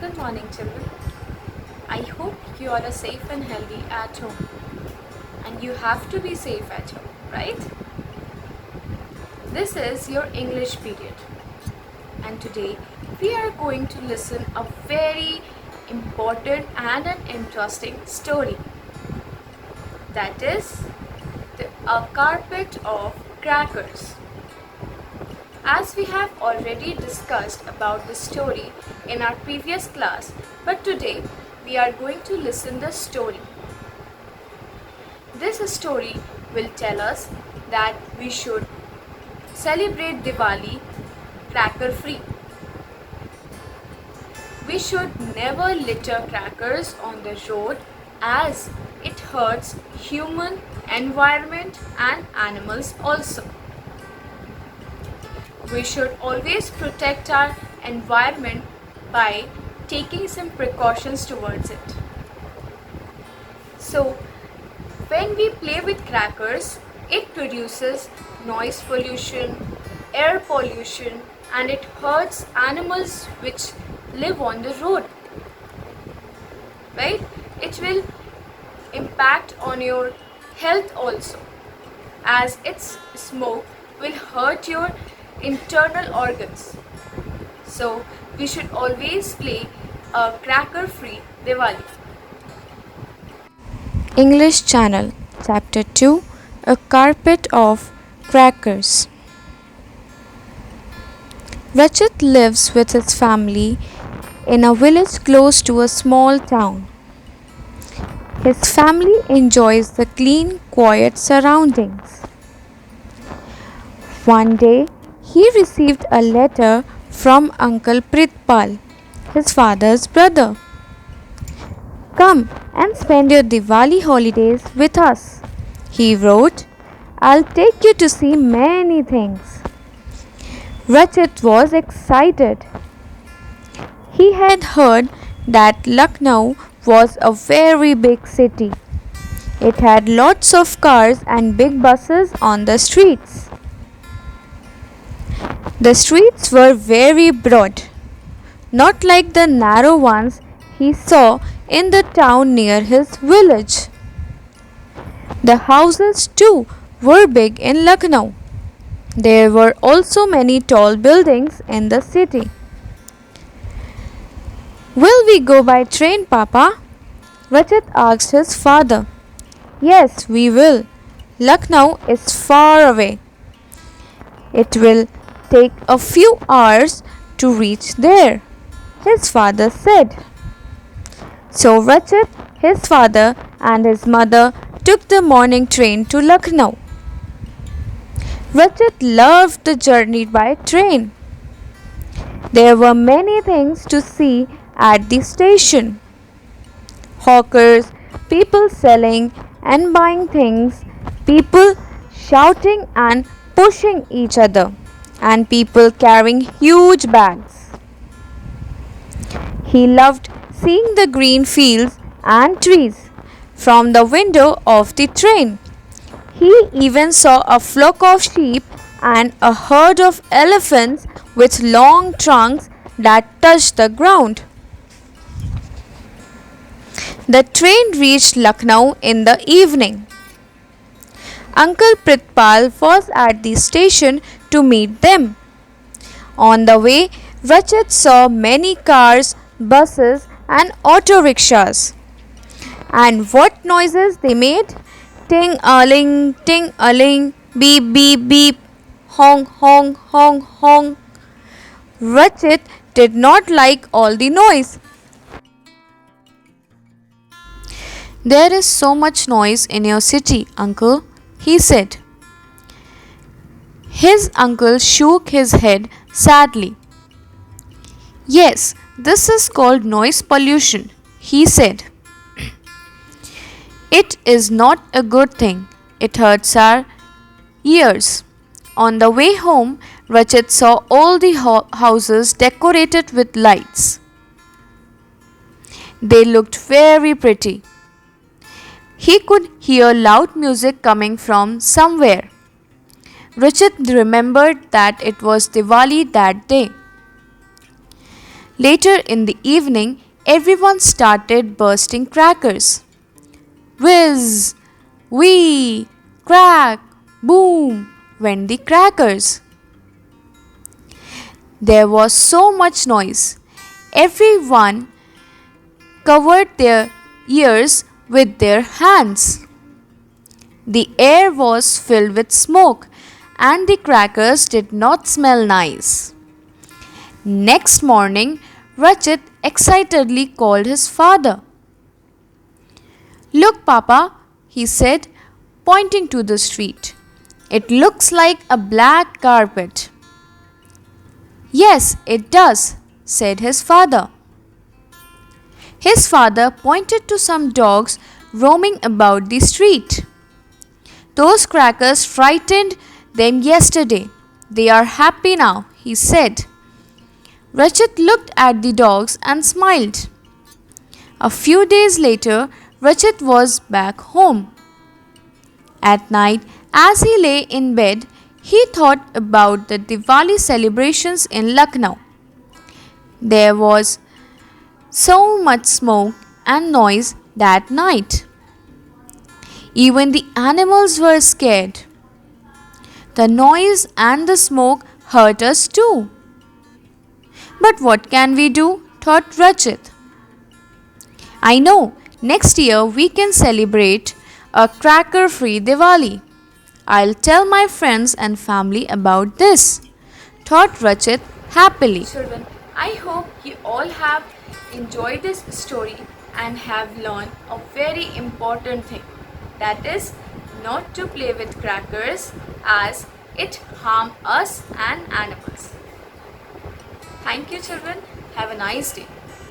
Good morning, children. I hope you all are safe and healthy at home. And you have to be safe at home, right? This is your English period. And today we are going to listen a very important and an interesting story. That is A Carpet of Crackers. As we have already discussed about the story in our previous class, but today we are going to listen the story. This story will tell us that we should celebrate Diwali cracker free. We should never litter crackers on the road as it hurts human, environment and animals also. We should always protect our environment by taking some precautions towards it. So, when we play with crackers, it produces noise pollution, air pollution, and it hurts animals which live on the road. Right? It will impact on your health also, as its smoke will hurt your internal organs. So we should always play a cracker free Diwali. English Channel Chapter 2 A Carpet of Crackers. Rachit lives with his family in a village close to a small town. His family enjoys the clean, quiet surroundings. One day, he received a letter from Uncle Pritpal, his father's brother. Come and spend your Diwali holidays with us. He wrote, I'll take you to see many things. Rachit was excited. He had heard that Lucknow was a very big city. It had lots of cars and big buses on the streets. The streets were very broad, not like the narrow ones he saw in the town near his village. The houses too were big in Lucknow. There were also many tall buildings in the city. Will we go by train, Papa? Rachit asked his father. Yes, we will. Lucknow is far away. It will take a few hours to reach there, his father said. So Rachit, his father and his mother took the morning train to Lucknow. Rachit loved the journey by train. There were many things to see at the station. Hawkers, people selling and buying things, people shouting and pushing each other, and people carrying huge bags. He loved seeing the green fields and trees from the window of the train. He even saw a flock of sheep and a herd of elephants with long trunks that touched the ground. The train reached Lucknow in the evening. Uncle Pritpal was at the station to meet them. On the way, Rachit saw many cars, buses, and auto rickshaws. And what noises they made? Ting a ling, beep beep beep, honk honk honk honk. Rachit did not like all the noise. There is so much noise in your city, uncle, he said. His uncle shook his head sadly. Yes, this is called noise pollution, he said. It is not a good thing. It hurts our ears. On the way home, Rachit saw all the houses decorated with lights. They looked very pretty. He could hear loud music coming from somewhere. Rachit remembered that it was Diwali that day. Later in the evening, everyone started bursting crackers. Whiz, wee, crack, boom went the crackers. There was so much noise. Everyone covered their ears with their hands. The air was filled with smoke and the crackers did not smell nice. Next morning, Rachit excitedly called his father. Look, Papa, he said, pointing to the street. It looks like a black carpet. Yes, it does, said his father. His father pointed to some dogs roaming about the street. Those crackers frightened them yesterday. They are happy now, he said. Rachit looked at the dogs and smiled. A few days later, Rachit was back home. At night, as he lay in bed, he thought about the Diwali celebrations in Lucknow. There was so much smoke and noise that night. Even the animals were scared. The noise and the smoke hurt us too. But what can we do? Thought Rachit. I know, next year we can celebrate a cracker free Diwali. I'll tell my friends and family about this, thought Rachit happily. Children, I hope you all have enjoyed this story and have learned a very important thing, that is not to play with crackers as it harm us and animals. Thank you children. Have a nice day.